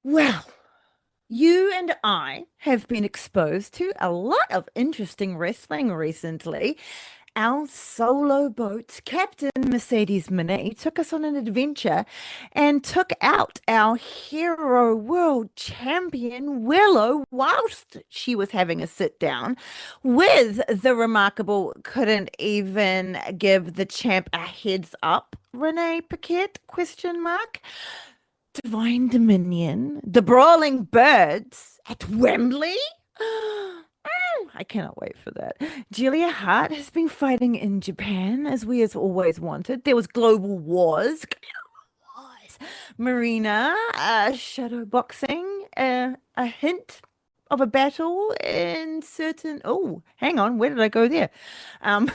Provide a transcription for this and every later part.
Well, you and I have been exposed to a lot of interesting wrestling recently. Our solo boat, Captain Mercedes Monet, took us on an adventure and took out our hero world champion Willow whilst she was having a sit down with the remarkable, couldn't even give the champ a heads up, Renee Paquette, question mark. Divine Dominion, the Brawling Birds at Wembley. I cannot wait for that. Julia Hart has been fighting in Japan as we has always wanted. There was Global Wars. Wars. Marina, shadow boxing, a hint of a battle in certain. Oh, hang on, where did I go there? Um,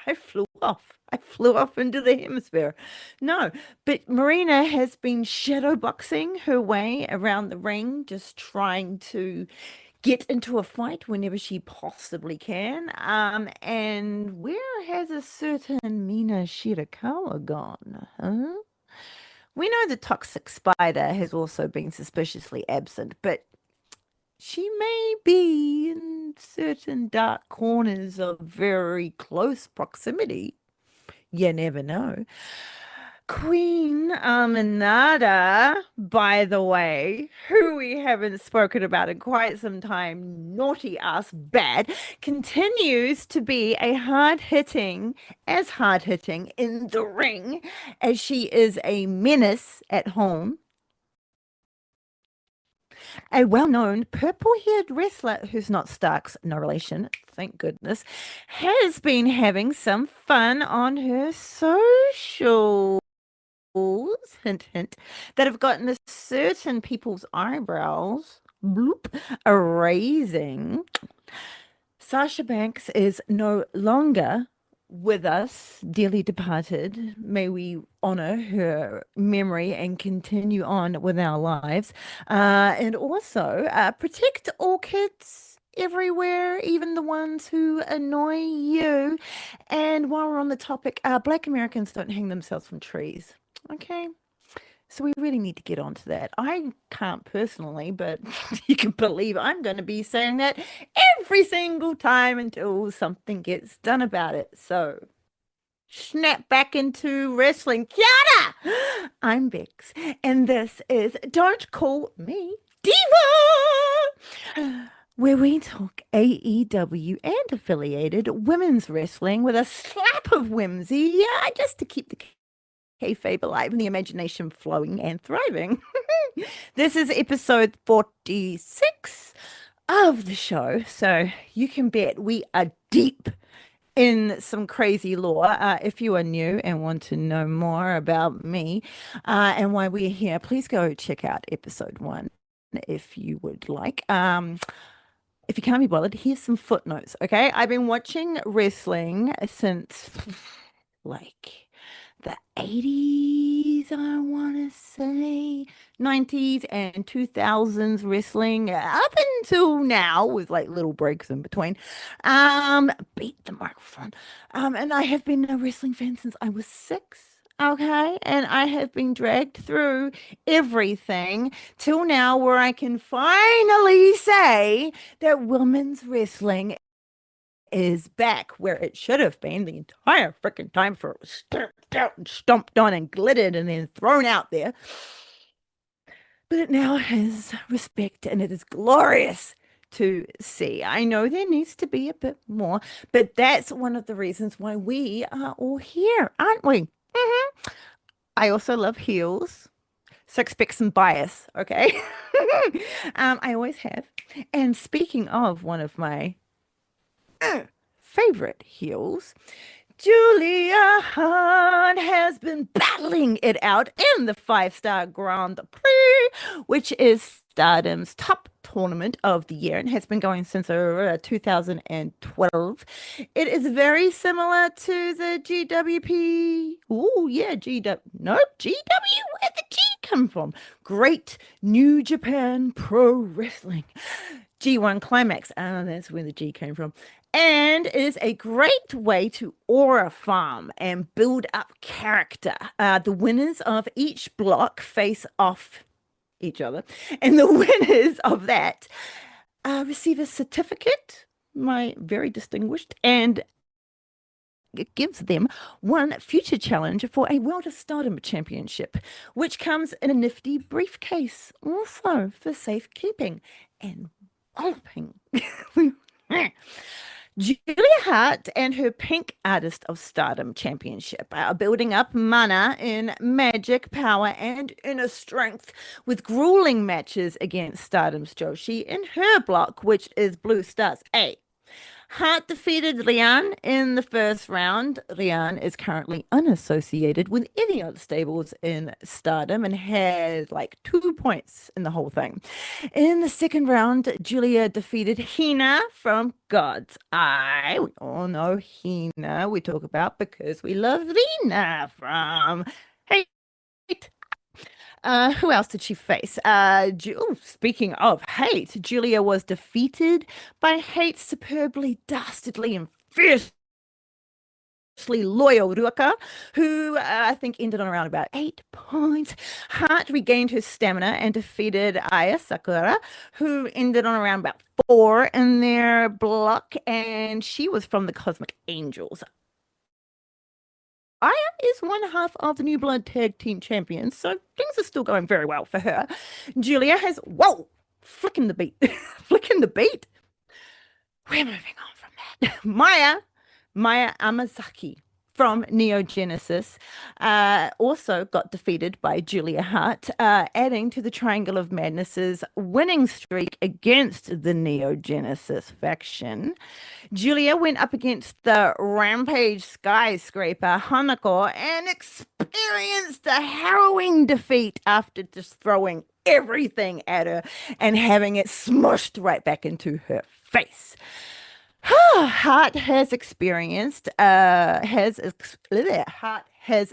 I flew off. I flew off into the hemisphere. No, but Marina has been shadow boxing her way around the ring, just trying to get into a fight whenever she possibly can. And where has a certain Mina Shirakawa gone? Huh? We know the toxic spider has also been suspiciously absent, but she may be in certain dark corners of very close proximity. You never know. Queen Aminata, by the way, who we haven't spoken about in quite some time, naughty ass bad, continues to be as hard hitting in the ring as she is a menace at home. A well-known purple-haired wrestler who's not Stark's, no relation, thank goodness, has been having some fun on her socials, hint, hint, that have gotten a certain people's eyebrows, bloop, a raising. Sasha Banks is no longer with us, dearly departed. May we honor her memory and continue on with our lives. And also protect all kids everywhere, even the ones who annoy you. And while we're on the topic, Black Americans don't hang themselves from trees. Okay. So we really need to get onto that. I can't personally, but you can believe I'm going to be saying that every single time until something gets done about it. So snap back into wrestling. Kia ora! I'm Bex, and this is Don't Call Me Diva, where we talk AEW and affiliated women's wrestling with a slap of whimsy, yeah, just to keep the kayfabe alive and the imagination flowing and thriving. This is episode 46 of the show, so you can bet we are deep in some crazy lore. If you are new and want to know more about me and why we're here, please go check out episode 1 if you would like. If you can't be bothered, here's some footnotes, okay? I've been watching wrestling since like the 80s, I want to say, 90s and 2000s wrestling up until now with like little breaks in between. Beat the microphone. And I have been a wrestling fan since I was 6. Okay, and I have been dragged through everything till now where I can finally say that women's wrestling is back where it should have been the entire freaking time for it was stamped out and stomped on and glittered and then thrown out there. But it now has respect and it is glorious to see. I know there needs to be a bit more, but that's one of the reasons why we are all here, aren't we? I also love heels. So expect some bias, okay? I always have. And speaking of one of my favorite heels, Julia Hart has been battling it out in the 5-star Grand Prix, which is Stardom's top tournament of the year and has been going since 2012. It is very similar to the GWP. Oh, yeah, GW. No, GW. Where'd the G come from? Great New Japan Pro Wrestling. G1 Climax. Ah, that's where the G came from, and is a great way to aura farm and build up character. The winners of each block face off each other. And the winners of that receive a certificate, my very distinguished, and it gives them one future challenge for a World of Stardom Championship, which comes in a nifty briefcase, also for safekeeping and walloping. Julia Hart and her Pink Artist of Stardom Championship are building up mana in magic, power, and inner strength with grueling matches against Stardom's Joshi in her block, which is Blue Stars A. Hart defeated Rian in the first round. Rian is currently unassociated with any other stables in Stardom and has like 2 points in the whole thing. In the second round, Julia defeated Hina from God's Eye. We all know Hina we talk about because we love Rina from Hate. Who else did she face? Speaking of Hate, Julia was defeated by Hate's superbly dastardly and fiercely loyal Ruaka, who I think ended on around about 8 points. Hart regained her stamina and defeated Aya Sakura, who ended on around about 4 in their block, and she was from the Cosmic Angels. Aya is one half of the New Blood Tag Team Champions, so things are still going very well for her. Julia has, whoa, flicking the beat, flicking the beat. We're moving on from that. Maya Amazaki from Neo Genesis also got defeated by Julia Hart, adding to the Triangle of Madness's winning streak against the Neo Genesis faction. Julia went up against the Rampage skyscraper Hanako and experienced a harrowing defeat after just throwing everything at her and having it smushed right back into her face. Hart has experienced Hart has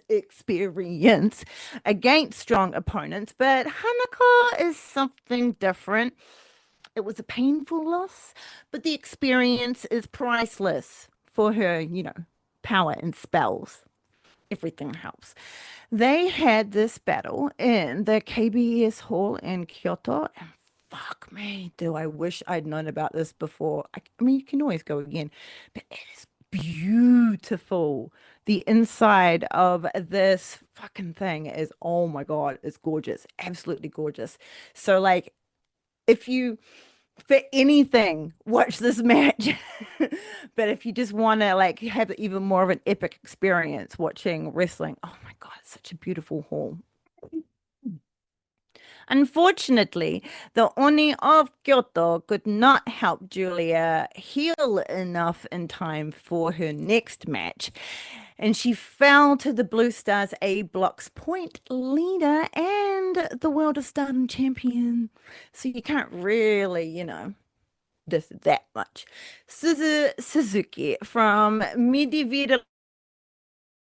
experience against strong opponents, but Hanako is something different. It was a painful loss, but the experience is priceless for her, power and spells. Everything helps. They had this battle in the KBS Hall in Kyoto. And fuck me, do I wish I'd known about this before. I mean, you can always go again, but it is beautiful. The inside of this fucking thing is, oh my God, it's gorgeous. Absolutely gorgeous. So, like, if you for anything, watch this match. But if you just want to like have even more of an epic experience watching wrestling, oh my God, it's such a beautiful hall. Unfortunately, the Oni of Kyoto could not help Julia heal enough in time for her next match. And she fell to the Blue Stars A Block's point leader and the World of Stardom champion. So you can't really, this that much. Suzuki from Midivida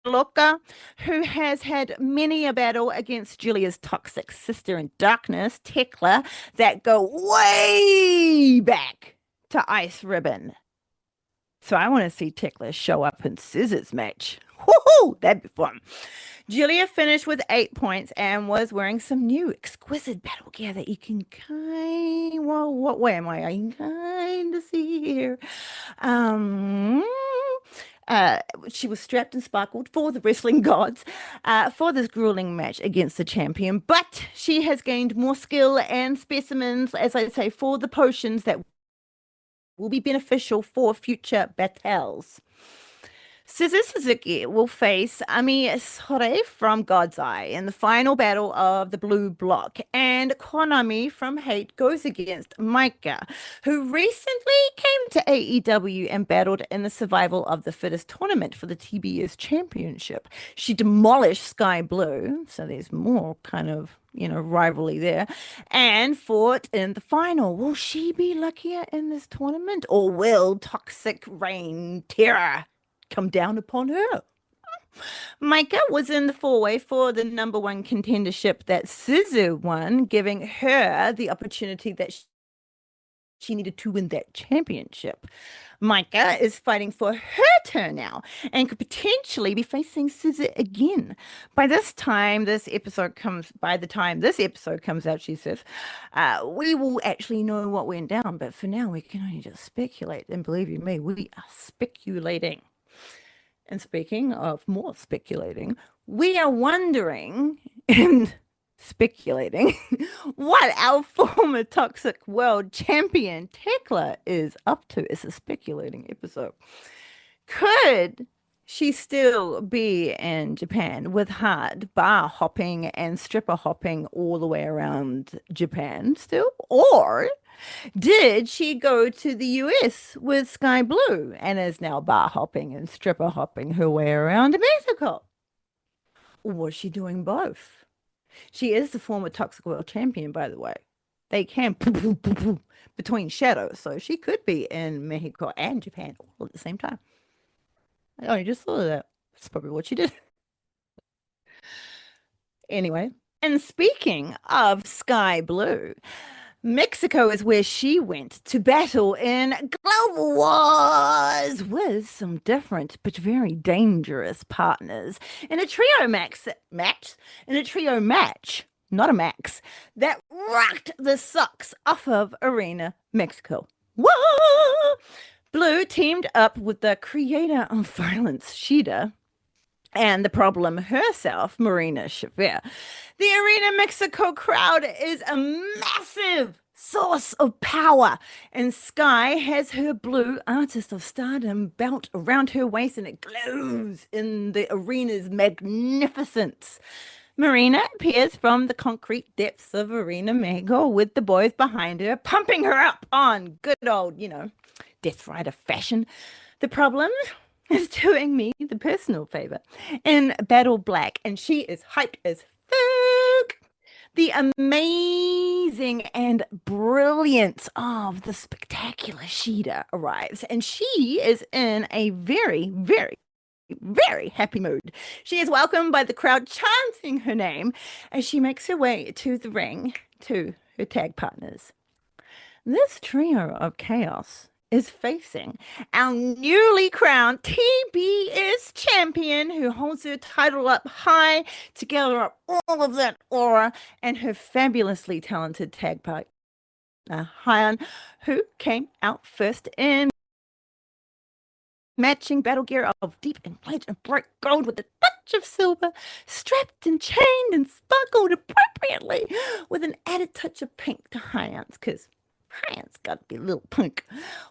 Loka, who has had many a battle against Julia's toxic sister in darkness, Tekla, that go way back to Ice Ribbon. So I want to see Tekla show up in Scissor's match. Woohoo! That'd be fun. Julia finished with 8 points and was wearing some new exquisite battle gear that you can well, what way am I? I can kind of see here. Um, uh, she was strapped and sparkled for the wrestling gods for this grueling match against the champion, but she has gained more skill and specimens, as I say, for the potions that will be beneficial for future battles. Suzuki will face Ami Sore from God's Eye in the final battle of the Blue Block, and Konami from Hate goes against Micah, who recently came to AEW and battled in the Survival of the Fittest tournament for the TBS Championship. She demolished Sky Blue, so there's more kind of rivalry there, and fought in the final. Will she be luckier in this tournament, or will Toxic Rain Terror come down upon her? Micah was in the four-way for the number one contendership that Suzu won, giving her the opportunity that she needed to win that championship. Micah is fighting for her turn now and could potentially be facing Scissor again. By the time this episode comes out, she says, we will actually know what went down. But for now, we can only just speculate. And believe you me, we are speculating. And speaking of more speculating, we are wondering and speculating what our former Toxic World Champion Tekla is up to. It's a speculating episode. Could she still be in Japan with hard bar hopping and stripper hopping all the way around Japan still? Or did she go to the US with Sky Blue and is now bar hopping and stripper hopping her way around Mexico? Or was she doing both? She is the former Toxic World Champion, by the way. They can between shadows, so she could be in Mexico and Japan all at the same time. I only just thought of that. That's probably what she did. Anyway, and speaking of Sky Blue, Mexico is where she went to battle in Global Wars with some different but very dangerous partners in a trio match, not a max, that rocked the socks off of Arena Mexico. Whoa! Blue teamed up with the creator of violence, Shida, and the problem herself, Marina Shafir. The Arena Mexico crowd is a massive source of power, and Sky has her blue Artist of Stardom belt around her waist, and it glows in the arena's magnificence. Marina appears from the concrete depths of Arena Mexico with the boys behind her, pumping her up on good old, Death Rider fashion. The problem is doing me the personal favor in Battle Black, and she is hyped as fuck. The amazing and brilliance of the spectacular Sheeta arrives, and she is in a very, very, very happy mood. She is welcomed by the crowd chanting her name as she makes her way to the ring to her tag partners. This trio of chaos is facing our newly crowned TBS champion who holds her title up high to gather up all of that aura, and her fabulously talented tag partner, Hyan, who came out first in matching battle gear of deep and white and bright gold with a touch of silver, strapped and chained and sparkled appropriately with an added touch of pink to Hyan's, because Hyan's got to be a little pink.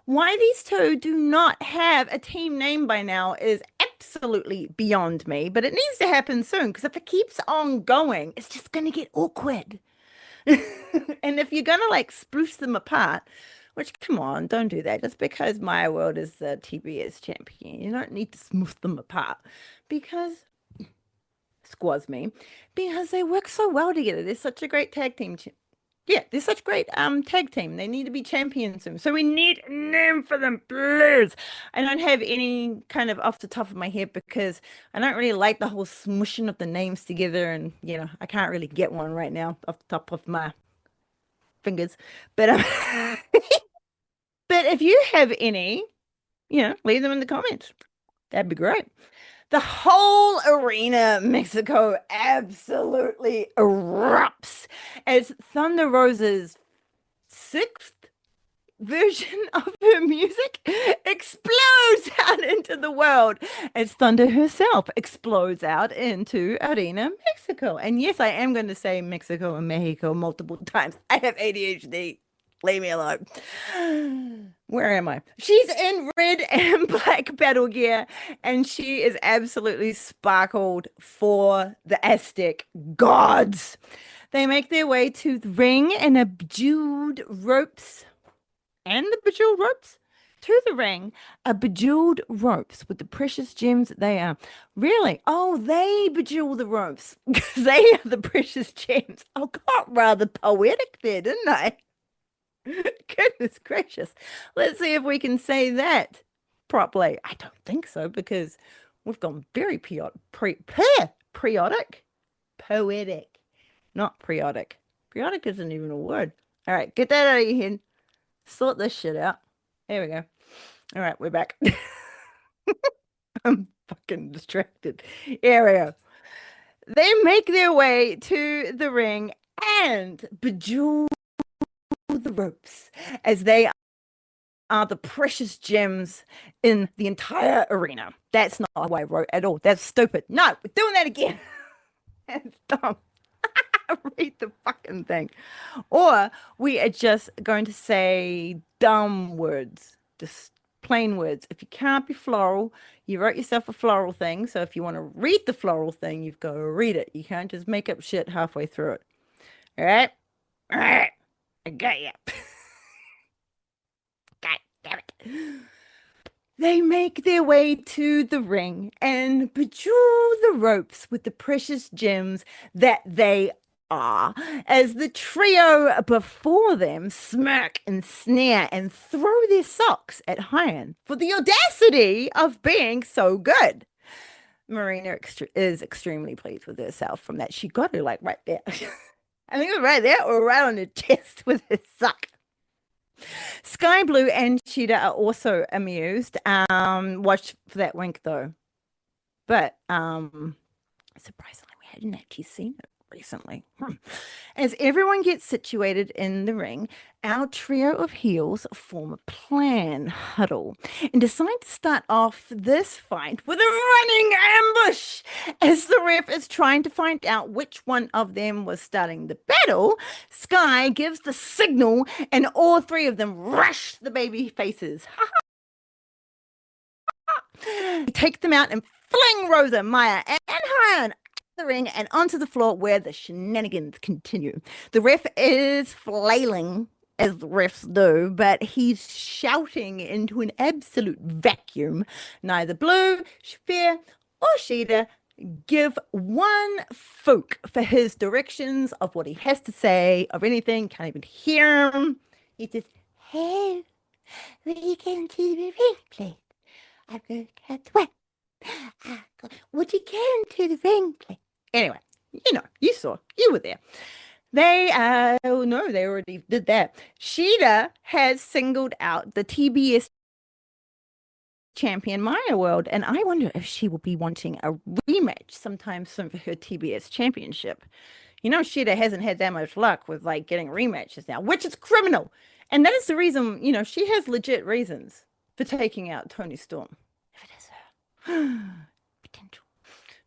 Why these two do not have a team name by now is absolutely beyond me, but it needs to happen soon, because if it keeps on going, it's just going to get awkward. And if you're gonna like spruce them apart, which come on, don't do that. Just because Maya World is the TBS champion, you don't need to smooth them apart because squaws me, because they work so well together. They're such a great tag team. Yeah, they're such great tag team. They need to be champions soon. So we need a name for them, please. I don't have any kind of off the top of my head because I don't really like the whole smushing of the names together, and I can't really get one right now off the top of my fingers. But but if you have any, leave them in the comments. That'd be great. The whole arena, Mexico, absolutely erupts as Thunder Rosa's sixth version of her music explodes out into the world as Thunder herself explodes out into Arena Mexico. And yes, I am going to say Mexico and Mexico multiple times. I have ADHD. Leave me alone. Where am I? She's in red and black battle gear, and she is absolutely sparkled for the Aztec gods. They make their way to the ring and a bejeweled ropes to the ring, are bejeweled ropes with the precious gems that they are. Really? Oh, they bejewel the ropes because they are the precious gems. I got rather poetic there, didn't I? Goodness gracious. Let's see if we can say that properly. I don't think so because we've gone very periodic, poetic, not periodic. Periodic isn't even a word. All right, get that out of your head. Sort this shit out. There we go. All right, we're back. I'm fucking distracted. Here we go. They make their way to the ring and bejewel the ropes as they are the precious gems in the entire arena. That's not how I wrote at all. That's stupid. No, we're doing that again. That's dumb. Read the fucking thing. Or we are just going to say dumb words, just plain words. If you can't be floral, you wrote yourself a floral thing. So if you want to read the floral thing, you've got to read it. You can't just make up shit halfway through it. All right? All right. I got you. God damn it. They make their way to the ring and bejewel the ropes with the precious gems that they are, as the trio before them smirk and sneer and throw their socks at Hyan for the audacity of being so good. Marina is extremely pleased with herself from that. She got her like right there. I think it was right there or right on her chest with her sock. Sky Blue and Cheetah are also amused. Watch for that wink though. But surprisingly, we hadn't actually seen it recently. As everyone gets situated in the ring, our trio of heels form a plan huddle and decide to start off this fight with a running ambush. As the ref is trying to find out which one of them was starting the battle, Sky gives the signal and all three of them rush the baby faces. Take them out and fling Rosa, Maya, and Hyan the ring and onto the floor where the shenanigans continue. The ref is flailing as the refs do, but he's shouting into an absolute vacuum. Neither Blue, Spear, or Sheeta give one folk for his directions of what he has to say, of anything, can't even hear him. He says, "Hey, will you come to the ring, please? I'm going to cut the would you come to the ring, please?" Anyway, you saw, you were there. Oh no, they already did that. Sheeta has singled out the TBS champion Maya World, and I wonder if she will be wanting a rematch sometime soon for her TBS championship. Sheeta hasn't had that much luck with like getting rematches now, which is criminal. And that is the reason, she has legit reasons for taking out Tony Storm. If it is her. Potential.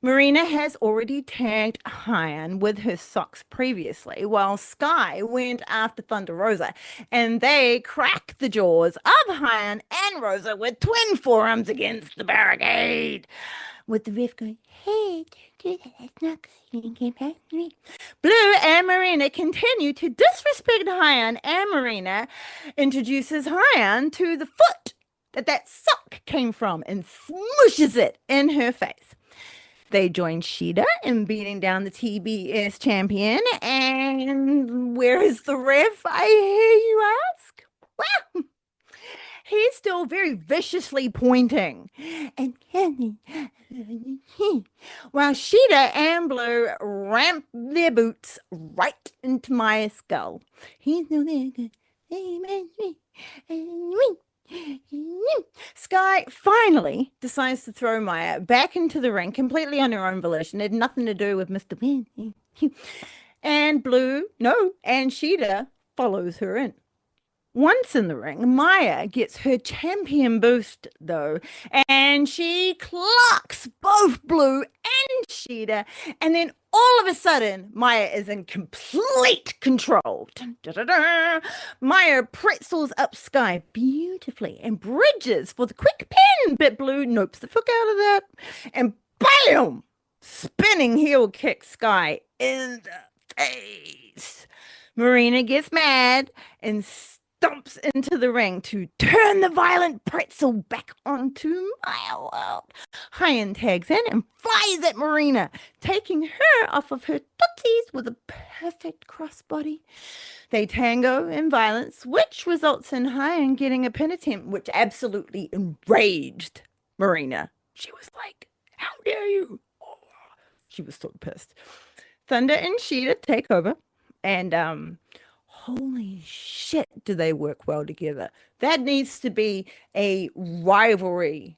Marina has already tagged Hyan with her socks previously, while Sky went after Thunder Rosa, and they cracked the jaws of Hyan and Rosa with twin forearms against the barricade. With the ref going, "Hey, don't do that. That's not good. You can get back to me." Blue and Marina continue to disrespect Hyan, and Marina introduces Hyan to the foot that sock came from and smushes it in her face. They join Sheeta in beating down the TBS champion. And where is the ref, I hear you ask? Well, he's still very viciously pointing. And while Sheeta and Blue ramp their boots right into my skull. He's no good. Sky finally decides to throw Maya back into the ring completely on her own volition. It had nothing to do with Mr. Win. And Sheeta follows her in. Once in the ring, Maya gets her champion boost, though, and she clocks both Blue and Sheeta, and then all of a sudden, Maya is in complete control. Dun, dun, dun, dun. Maya pretzels up Sky beautifully and bridges for the quick pin, but Blue nopes the fuck out of that, and bam! Spinning heel kick Sky in the face. Marina gets mad and stomps into the ring to turn the violent pretzel back onto Maya World. Hyan tags in and flies at Marina, taking her off of her tootsies with a perfect crossbody. They tango in violence, which results in Hyan getting a pin attempt, which absolutely enraged Marina. She was like, "How dare you?" Oh, she was so pissed. Thunder and Sheeta take over, and holy shit, do they work well together? That needs to be a rivalry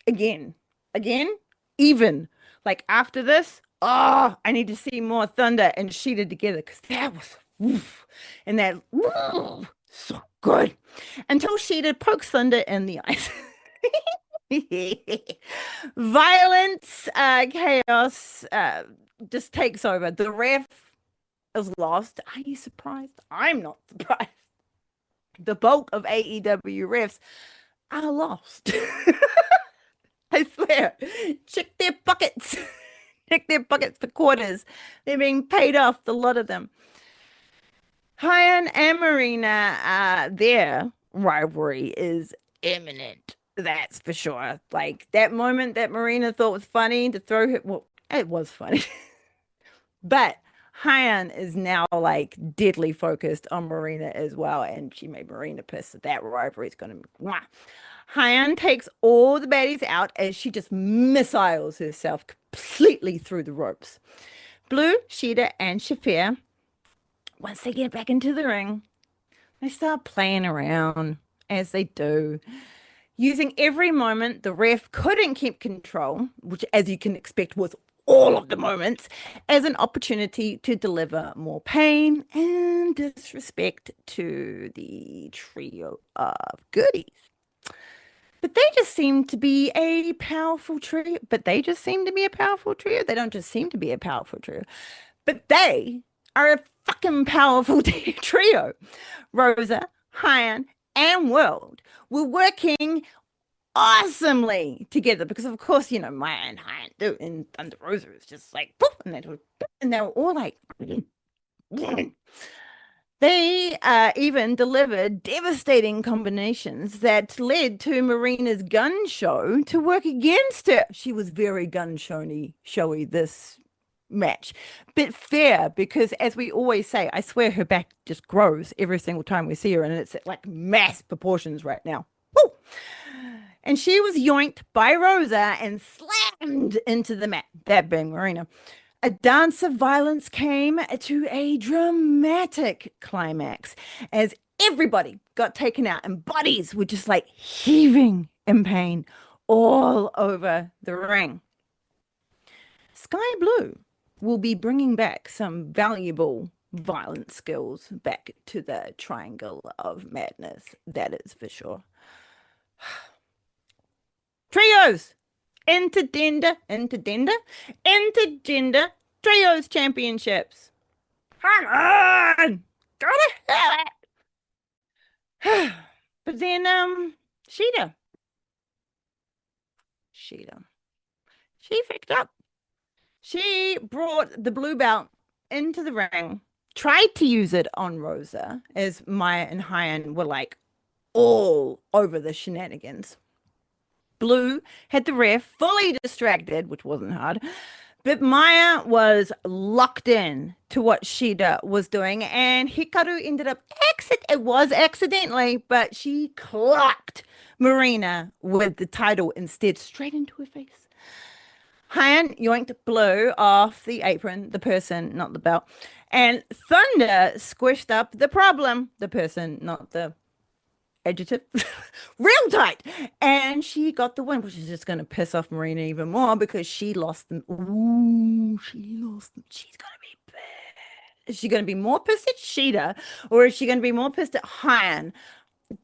again, again, even. Like after this, oh, I need to see more Thunder and Sheeta together because that was, oof, and that, oof, so good. Until Sheeta pokes Thunder in the eyes. Violence, chaos, just takes over. The ref is lost. Are you surprised? I'm not surprised. The bulk of AEW refs are lost. I swear. Check their buckets. Check their buckets for quarters. They're being paid off, a lot of them. Hyan and Marina, their rivalry is imminent. That's for sure. Like that moment that Marina thought was funny to throw her, well, it was funny. But Hyan is now like deadly focused on Marina as well, and she made Marina pissed. So that rivalry is going to. Mwah. Hyan takes all the baddies out as she just missiles herself completely through the ropes. Blue, Sheeta, and Shafir, once they get back into the ring, they start playing around as they do, using every moment the ref couldn't keep control, which, as you can expect, was all of the moments, as an opportunity to deliver more pain and disrespect to the trio of goodies. But they just seem to be a powerful trio. But they just seem to be a powerful trio. They don't just seem to be a powerful trio, but they are a fucking powerful trio. Rosa, Hyan, and World were working awesomely together because, of course, Maya and Hyan do, and Thunder Rosa is just like poof, and they were all like. They even delivered devastating combinations that led to Marina's gun show to work against her. She was very gun showy this match, but fair because, as we always say, I swear her back just grows every single time we see her, and it's at like mass proportions right now. Woo! And she was yoinked by Rosa and slammed into the mat, that being Marina. A dance of violence came to a dramatic climax as everybody got taken out and bodies were just like heaving in pain all over the ring. Sky Blue will be bringing back some valuable violent skills back to the Triangle of Madness, that is for sure. Trios! Intergender Trios Championships. Come on! Gotta have it! But then, Sheeta. Sheeta. She picked up. She brought the blue belt into the ring, tried to use it on Rosa, as Maya and Hyan were like all over the shenanigans. Blue had the ref fully distracted, which wasn't hard, but Maya was locked in to what Shida was doing, and Hikaru ended up it was accidentally, but she clocked Marina with the title instead, straight into her face. Hyan yoinked Blue off the apron, the person, not the belt, and Thunder squished up the problem, the person, not the adjective, real tight. And she got the win, which is just going to piss off Marina even more because she lost them. Ooh, she lost them. She's going to be pissed. Is she going to be more pissed at Sheeta or is she going to be more pissed at Hyan?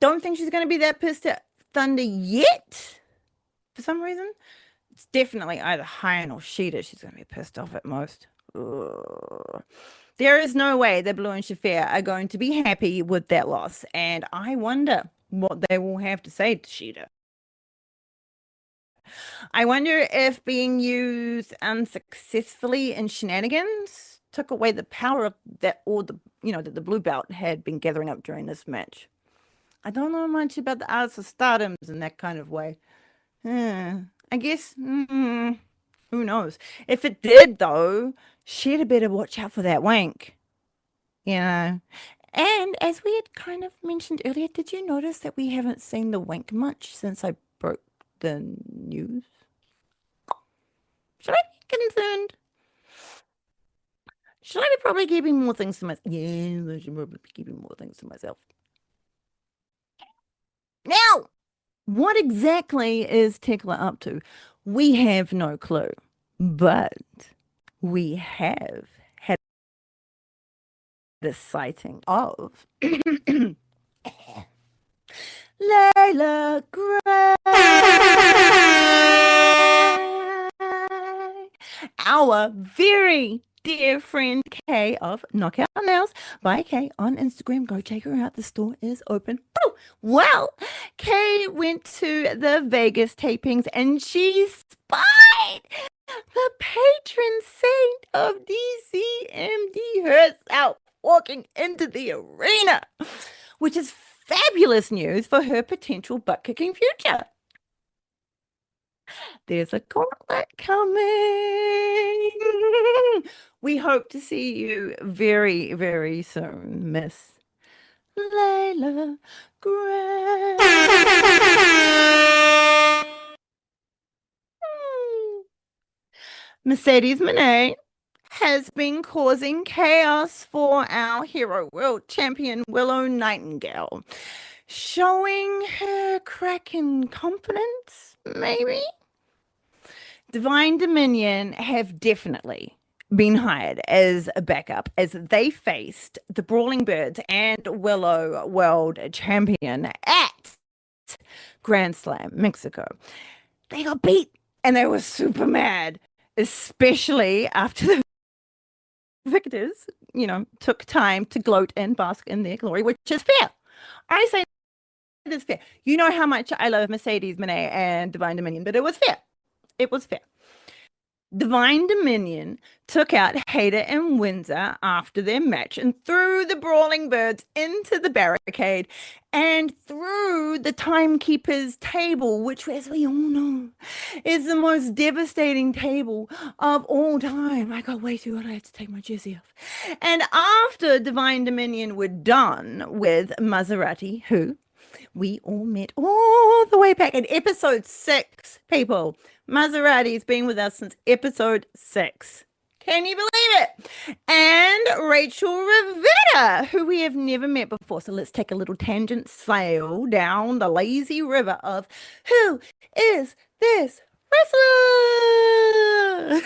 Don't think she's going to be that pissed at Thunder yet for some reason. It's definitely either Hyan or Sheeta she's going to be pissed off at most. Ugh. There is no way that Blue and Shafir are going to be happy with that loss, and I wonder what they will have to say to Sheeta. I wonder if being used unsuccessfully in shenanigans took away the power of that, or that the blue belt had been gathering up during this match. I don't know much about the arts of stardoms in that kind of way. I guess, who knows? If it did, though, she'd have better watch out for that wank, you know. And as we had kind of mentioned earlier, did you notice that we haven't seen the wank much since I broke the news? Should I be concerned? Should I be probably keeping more things to myself? Yeah, I should probably be keeping more things to myself. Now, what exactly is Tekla up to? We have no clue, but we have had a sighting of Layla Gray, our very dear friend Kay of Knockout Nails by Kay on Instagram. Go check her out. The store is open. Woo! Well, Kay went to the Vegas tapings and she spied the patron saint of DCMD herself walking into the arena, which is fabulous news for her potential butt kicking future. There's a gauntlet coming. We hope to see you very, very soon, Miss Layla Gray. Mercedes Monet has been causing chaos for our hero world champion Willow Nightingale, showing her cracking confidence, maybe? Divine Dominion have definitely been hired as a backup as they faced the Brawling Birds and Willow World Champion at Grand Slam, Mexico. They got beat and they were super mad, especially after the victors, took time to gloat and bask in their glory, which is fair. I say it's fair. You know how much I love Mercedes Monet and Divine Dominion, but it was fair. It was fair. Divine Dominion took out Hader and Windsor after their match and threw the Brawling Birds into the barricade and threw the Timekeeper's table, which, as we all know, is the most devastating table of all time. I got way too hot. I had to take my jersey off. And after Divine Dominion were done with Maserati, who we all met all the way back in episode 6, people. Maserati's been with us since episode 6. Can you believe it? And Rachel Rivera, who we have never met before. So let's take a little tangent sail down the lazy river of who is this wrestler?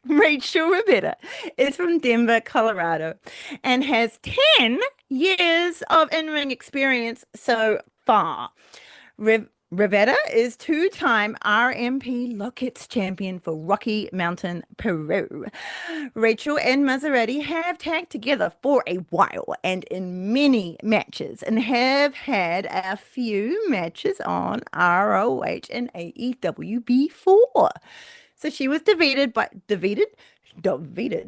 Rachel Rivera is from Denver, Colorado, and has 10 years of in-ring experience so far. Rivera is two-time RMP Lockets champion for Rocky Mountain, Peru. Rachel and Maserati have tagged together for a while and in many matches and have had a few matches on ROH and AEW before. So she was defeated.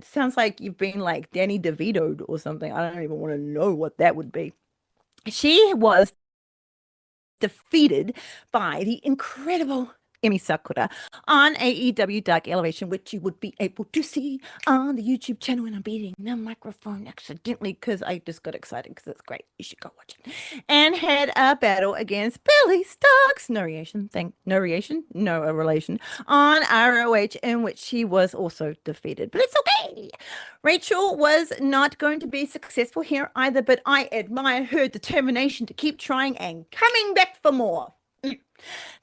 Sounds like you've been like Danny DeVito'd or something. I don't even want to know what that would be. She was defeated by the incredible Emi Sakura on AEW Dark Elevation, which you would be able to see on the YouTube channel. And I'm beating the microphone accidentally because I just got excited because it's great. You should go watch it. And had a battle against Billy Starks, no relation on ROH, in which she was also defeated. But it's okay. Rachel was not going to be successful here either, but I admire her determination to keep trying and coming back for more.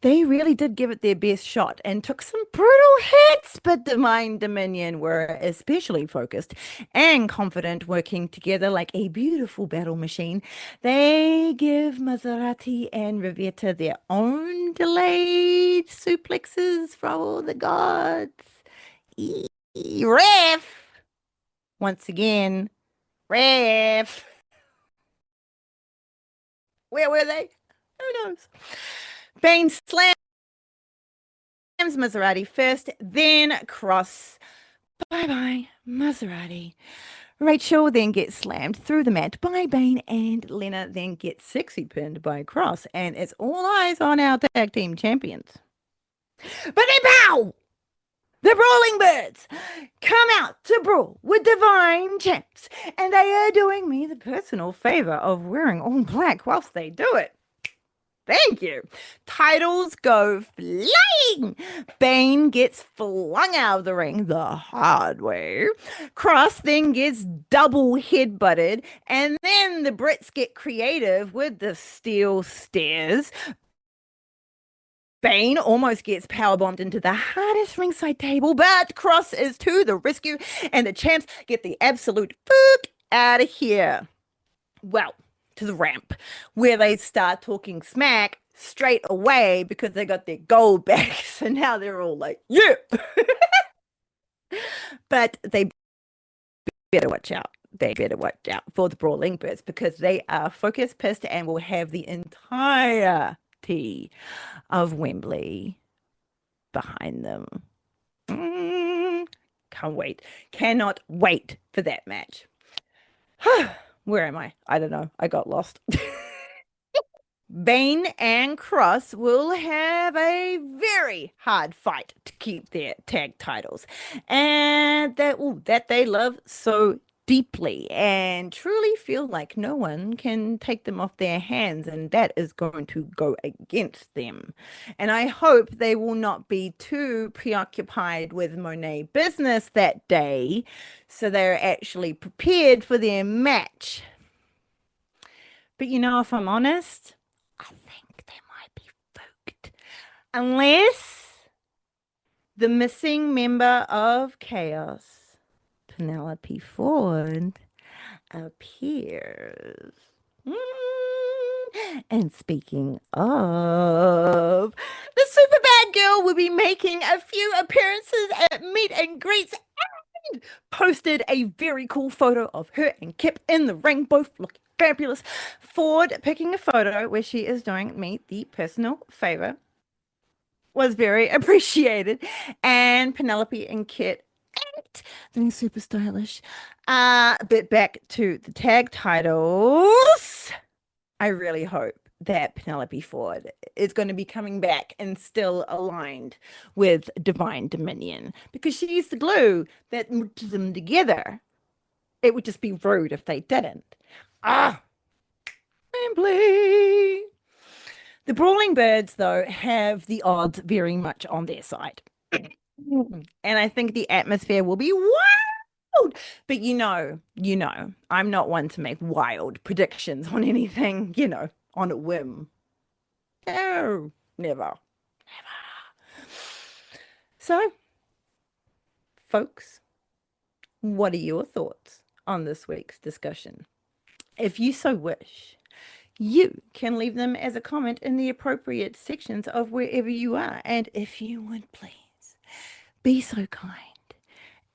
They really did give it their best shot and took some brutal hits, but Divine Dominion were especially focused and confident, working together like a beautiful battle machine. They give Maserati and Rivetta their own delayed suplexes from all the gods. Ref! Once again, ref! Where were they? Who knows? Bane slams Maserati first, then cross. Bye-bye, Maserati. Rachel then gets slammed through the mat by Bane, and Lena then gets sexy pinned by Cross. And it's all eyes on our tag team champions. But then pow! The Brawling Birds come out to brawl with Divine Champs, and they are doing me the personal favor of wearing all black whilst they do it. Thank you. Titles go flying. Bane gets flung out of the ring the hard way. Cross then gets double headbutted. And then the Brits get creative with the steel stairs. Bane almost gets powerbombed into the hardest ringside table, but Cross is to the rescue, and the champs get the absolute fuck out of here. Well, to the ramp, where they start talking smack straight away because they got their gold back. So now they're all like, yeah. But they better watch out. They better watch out for the Brawling Birds because they are focused, pissed, and will have the entirety of Wembley behind them. Can't wait. Cannot wait for that match. Where am I? I don't know. I got lost. Bane and Cross will have a very hard fight to keep their tag titles, and that they love so deeply and truly feel like no one can take them off their hands, and that is going to go against them. And I hope they will not be too preoccupied with Monet business that day, so they're actually prepared for their match. But if I'm honest, I think they might be spooked. Unless the missing member of Chaos, Penelope Ford, appears. And speaking of, the Superbad Girl will be making a few appearances at meet and greets and posted a very cool photo of her and Kip in the ring, both looking fabulous. Ford picking a photo where she is doing me the personal favor was very appreciated. And Penelope and Kit doing super stylish. But back to the tag titles. I really hope that Penelope Ford is going to be coming back and still aligned with Divine Dominion because she's the glue that puts them together. It would just be rude if they didn't. Wembley. The Brawling Birds, though, have the odds very much on their side. And I think the atmosphere will be wild. But I'm not one to make wild predictions on anything, on a whim. No, never. Never. So, folks, what are your thoughts on this week's discussion? If you so wish, you can leave them as a comment in the appropriate sections of wherever you are. And if you would please be so kind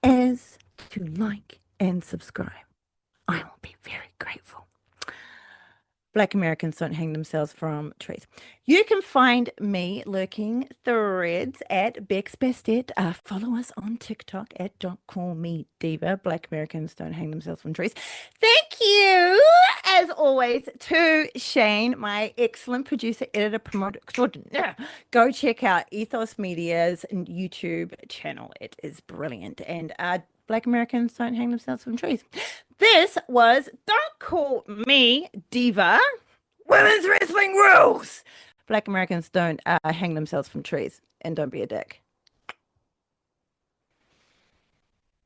as to like and subscribe, I will be very grateful. Black Americans don't hang themselves from trees. You can find me lurking threads at Bex Bastet. Follow us on TikTok at Don't Call Me Diva. Black Americans don't hang themselves from trees. Thank you, as always, to Shane, my excellent producer, editor, promoter extraordinaire. Go check out Ethos Media's YouTube channel. It is brilliant. And Black Americans don't hang themselves from trees. This was Don't Call Me Diva. Women's wrestling rules. Black Americans don't hang themselves from trees. And don't be a dick.